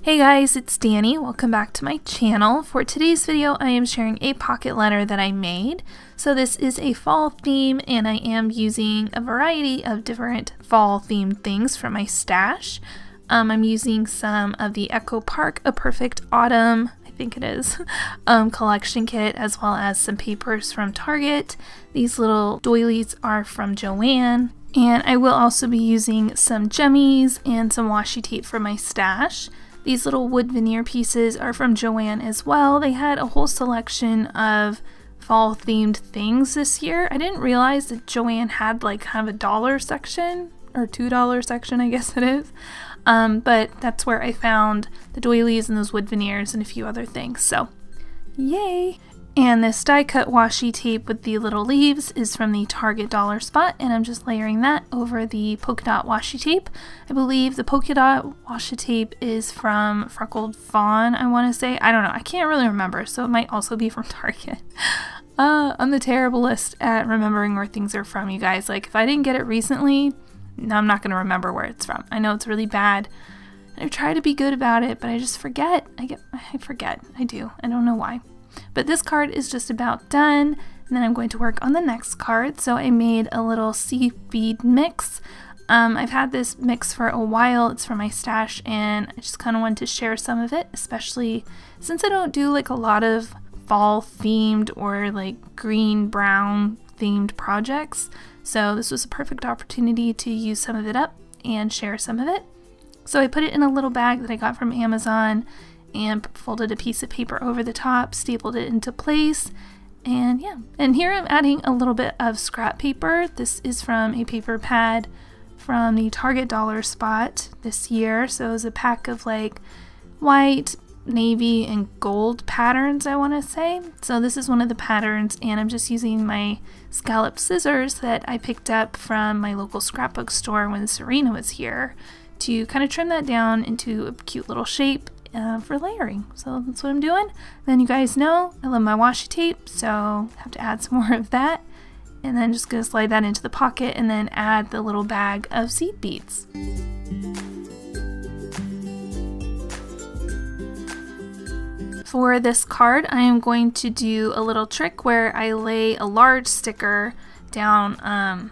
Hey guys, it's Danny. Welcome back to my channel. For today's video, I am sharing a pocket letter that I made. So this is a fall theme and I am using a variety of different fall themed things from my stash. I'm using some of the Echo Park A Perfect Autumn, I think it is, collection kit, as well as some papers from Target. These little doilies are from Joann. And I will also be using some jemmies and some washi tape from my stash. These little wood veneer pieces are from Joann as well. They had a whole selection of fall themed things this year. I didn't realize that Joann had like kind of a dollar section, or $2 section I guess it is. But that's where I found the doilies and those wood veneers and a few other things, so yay! And this die cut washi tape with the little leaves is from the Target dollar spot, and I'm just layering that over the polka dot washi tape. I believe the polka dot washi tape is from Freckled Fawn, I want to say. I don't know, I can't really remember, so it might also be from Target. I'm the terriblest at remembering where things are from, you guys. Like, if I didn't get it recently, I'm not going to remember where it's from. I know it's really bad. I try to be good about it, but I just forget. I forget. I do. I don't know why. But this card is just about done, and then I'm going to work on the next card. So I made a little seed bead mix. I've had this mix for a while. It's from my stash, and I just kind of wanted to share some of it, especially since I don't do like a lot of fall themed or like green brown themed projects. So this was a perfect opportunity to use some of it up and share some of it. So I put it in a little bag that I got from Amazon and folded a piece of paper over the top, stapled it into place, and yeah. And here I'm adding a little bit of scrap paper. This is from a paper pad from the Target dollar spot this year. So it was a pack of like white, navy, and gold patterns, I want to say. So this is one of the patterns, and I'm just using my scallop scissors that I picked up from my local scrapbook store when Serena was here to kind of trim that down into a cute little shape for layering. So that's what I'm doing. Then you guys know I love my washi tape, so I have to add some more of that, and then just gonna slide that into the pocket and then add the little bag of seed beads. For this card, I am going to do a little trick where I lay a large sticker down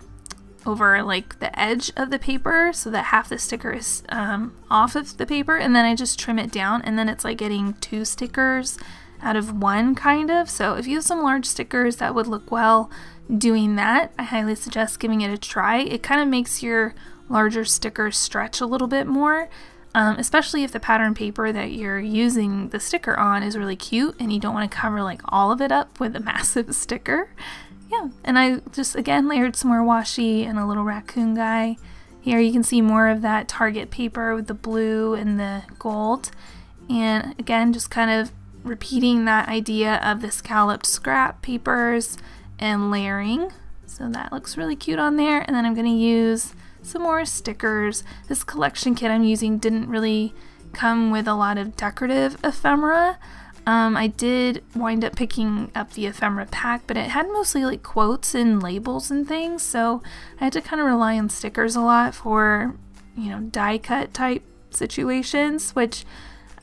over like the edge of the paper so that half the sticker is off of the paper, and then I just trim it down, and then it's like getting two stickers out of one, kind of. So if you have some large stickers that would look well doing that, I highly suggest giving it a try. It kind of makes your larger stickers stretch a little bit more, especially if the pattern paper that you're using the sticker on is really cute and you don't want to cover like all of it up with a massive sticker. Yeah, and I just again layered some more washi and a little raccoon guy. Here you can see more of that Target paper with the blue and the gold. And again, just kind of repeating that idea of the scalloped scrap papers and layering. So that looks really cute on there. And then I'm going to use some more stickers. This collection kit I'm using didn't really come with a lot of decorative ephemera. I did wind up picking up the ephemera pack, but it had mostly like quotes and labels and things, so I had to kind of rely on stickers a lot for, you know, die cut type situations, which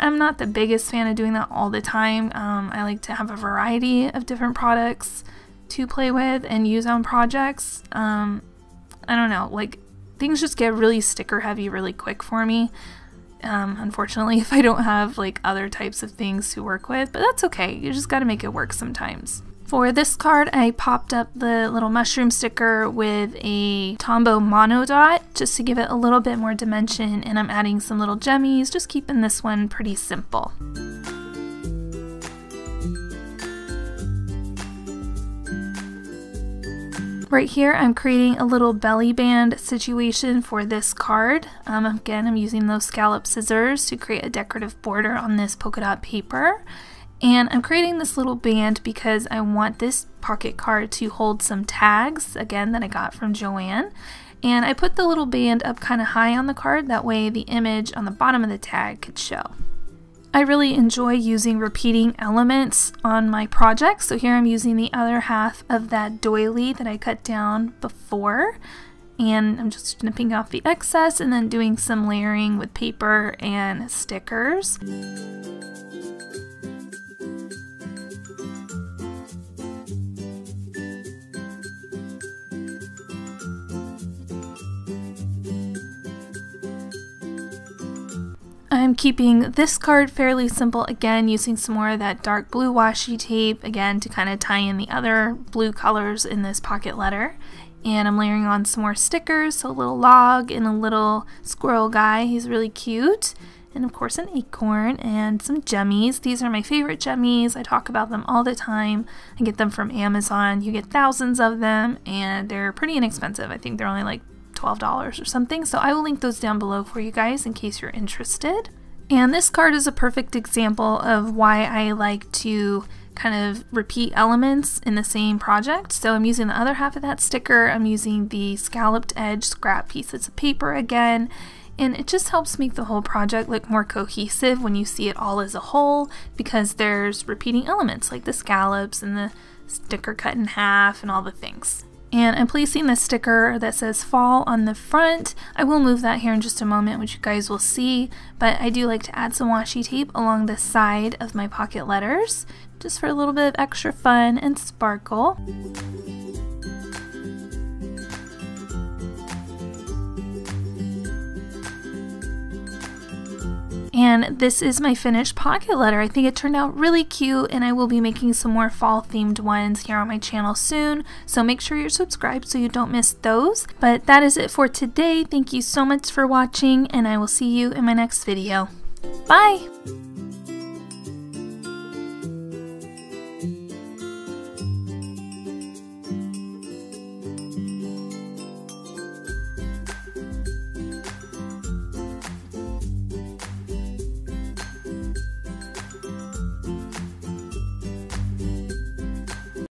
I'm not the biggest fan of doing that all the time. I like to have a variety of different products to play with and use on projects. I don't know, like things just get really sticker heavy really quick for me. Unfortunately, if I don't have like other types of things to work with, but that's okay. You just got to make it work sometimes. For this card, I popped up the little mushroom sticker with a Tombow mono dot just to give it a little bit more dimension, and I'm adding some little jemmies, just keeping this one pretty simple. Right here I'm creating a little belly band situation for this card. Again, I'm using those scallop scissors to create a decorative border on this polka dot paper. And I'm creating this little band because I want this pocket card to hold some tags, again, that I got from Joann. And I put the little band up kind of high on the card, that way the image on the bottom of the tag could show. I really enjoy using repeating elements on my projects, so here I'm using the other half of that doily that I cut down before, And I'm just snipping off the excess and then doing some layering with paper and stickers. I'm keeping this card fairly simple, again using some more of that dark blue washi tape, again to kind of tie in the other blue colors in this pocket letter. And I'm layering on some more stickers, so a little log and a little squirrel guy, he's really cute. And of course an acorn and some jemmies. These are my favorite jemmies, I talk about them all the time. I get them from Amazon, you get thousands of them and they're pretty inexpensive. I think they're only like $12 or something, so I will link those down below for you guys in case you're interested. And this card is a perfect example of why I like to kind of repeat elements in the same project. So I'm using the other half of that sticker, I'm using the scalloped edge scrap pieces of paper again, and it just helps make the whole project look more cohesive when you see it all as a whole, because there's repeating elements like the scallops and the sticker cut in half and all the things. And I'm placing the sticker that says fall on the front. I will move that here in just a moment, which you guys will see, but I do like to add some washi tape along the side of my pocket letters, just for a little bit of extra fun and sparkle. And this is my finished pocket letter. I think it turned out really cute, and I will be making some more fall themed ones here on my channel soon, so make sure you're subscribed so you don't miss those. But that is it for today. Thank you so much for watching, and I will see you in my next video. Bye!